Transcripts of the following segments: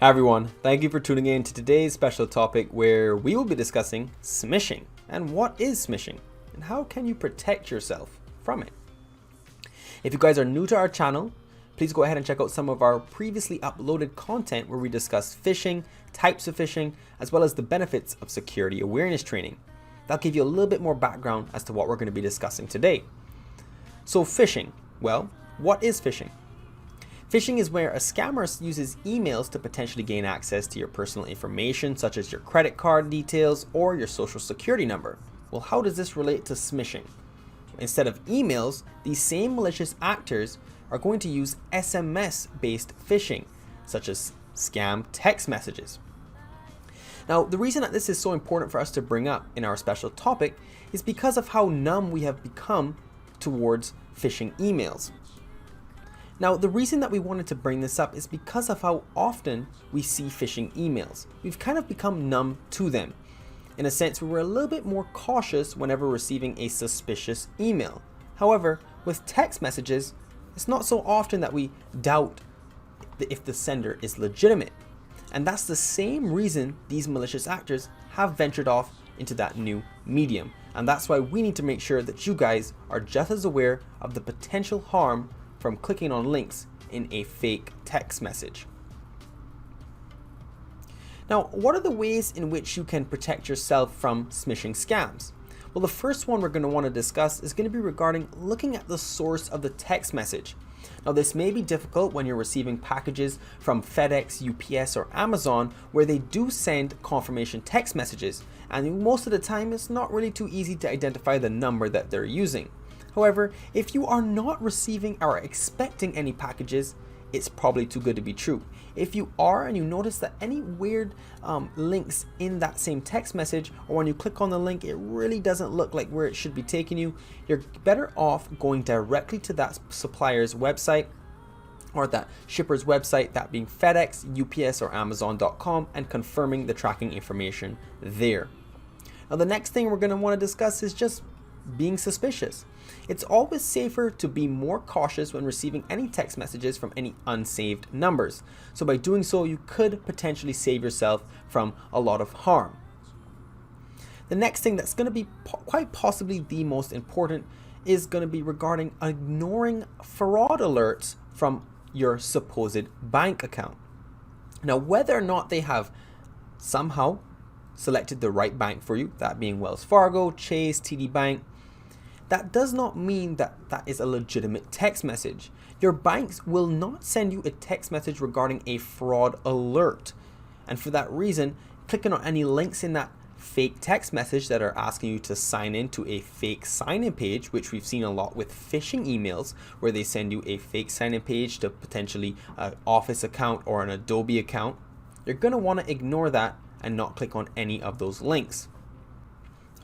Hi everyone, thank you for tuning in to today's special topic where we will be discussing smishing. And what is smishing? And how can you protect yourself from it? If you guys are new to our channel, please go ahead and check out some of our previously uploaded content where we discuss phishing, types of phishing, as well as the benefits of security awareness training. That'll give you a little bit more background as to what we're going to be discussing today. So phishing, well, what is phishing? Phishing is where a scammer uses emails to potentially gain access to your personal information, such as your credit card details or your social security number. Well, how does this relate to smishing? Instead of emails, these same malicious actors are going to use SMS-based phishing, such as scam text messages. Now, the reason that this is so important for us to bring up in our special topic is because of how numb we have become towards phishing emails. Now, the reason that we wanted to bring this up is because of how often we see phishing emails. We've kind of become numb to them. In a sense, we're a little bit more cautious whenever receiving a suspicious email. However, with text messages, it's not so often that we doubt if the sender is legitimate. And that's the same reason these malicious actors have ventured off into that new medium. And that's why we need to make sure that you guys are just as aware of the potential harm from clicking on links in a fake text message. Now, what are the ways in which you can protect yourself from smishing scams? Well, the first one we're going to want to discuss is going to be regarding looking at the source of the text message. Now, this may be difficult when you're receiving packages from FedEx, UPS, or Amazon, where they do send confirmation text messages, and most of the time it's not really too easy to identify the number that they're using. However, if you are not receiving or expecting any packages, it's probably too good to be true. If you are and you notice that any weird links in that same text message, or when you click on the link, it really doesn't look like where it should be taking you, you're better off going directly to that supplier's website or that shipper's website, that being FedEx, UPS, or Amazon.com, and confirming the tracking information there. Now, the next thing we're going to want to discuss is just being suspicious. It's always safer to be more cautious when receiving any text messages from any unsaved numbers. So by doing so, you could potentially save yourself from a lot of harm. The next thing that's going to be quite possibly the most important is going to be regarding ignoring fraud alerts from your supposed bank account. Now, whether or not they have somehow selected the right bank for you, that being Wells Fargo, Chase, TD Bank, that does not mean that that is a legitimate text message. Your banks will not send you a text message regarding a fraud alert. And for that reason, clicking on any links in that fake text message that are asking you to sign in to a fake sign-in page, which we've seen a lot with phishing emails, where they send you a fake sign-in page to potentially an Office account or an Adobe account, you're going to want to ignore that and not click on any of those links.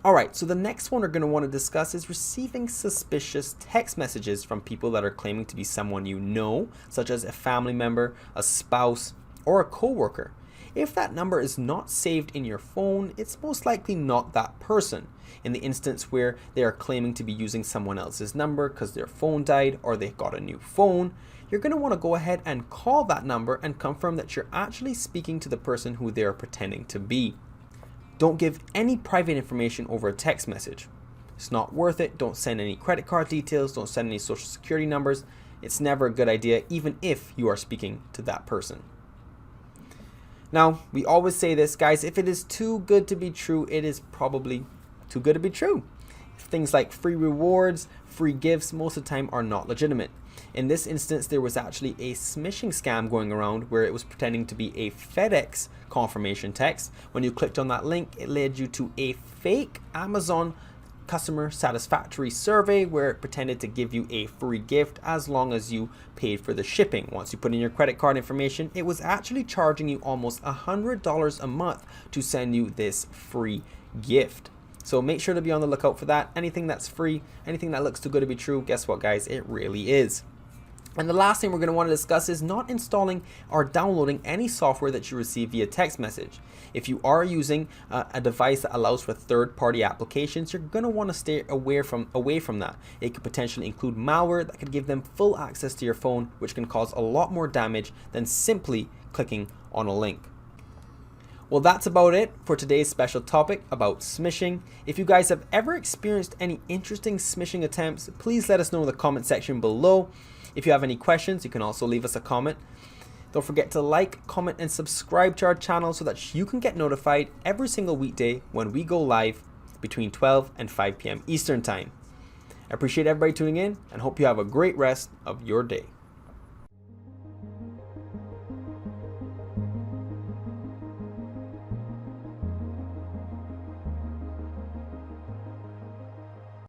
Alright, so the next one we're going to want to discuss is receiving suspicious text messages from people that are claiming to be someone you know, such as a family member, a spouse, or a coworker. If that number is not saved in your phone, it's most likely not that person. In the instance where they are claiming to be using someone else's number because their phone died or they got a new phone, you're going to want to go ahead and call that number and confirm that you're actually speaking to the person who they are pretending to be. Don't give any private information over a text message. It's not worth it. Don't send any credit card details. Don't send any social security numbers. It's never a good idea, even if you are speaking to that person. Now, we always say this, guys, if it is too good to be true, it is probably too good to be true. Things like free rewards, free gifts, most of the time are not legitimate. In this instance, there was actually a smishing scam going around where it was pretending to be a FedEx confirmation text. When you clicked on that link, it led you to a fake Amazon customer satisfactory survey where it pretended to give you a free gift as long as you paid for the shipping. Once you put in your credit card information, it was actually charging you almost $100 a month to send you this free gift. So make sure to be on the lookout for that. Anything that's free, anything that looks too good to be true, guess what, guys? It really is. And the last thing we're going to want to discuss is not installing or downloading any software that you receive via text message. If you are using a device that allows for third-party applications, you're going to want to stay away from that. It could potentially include malware that could give them full access to your phone, which can cause a lot more damage than simply clicking on a link. Well, that's about it for today's special topic about smishing. If you guys have ever experienced any interesting smishing attempts, please let us know in the comment section below. If you have any questions, you can also leave us a comment. Don't forget to like, comment, and subscribe to our channel so that you can get notified every single weekday when we go live between 12 and 5 p.m. Eastern Time. I appreciate everybody tuning in and hope you have a great rest of your day.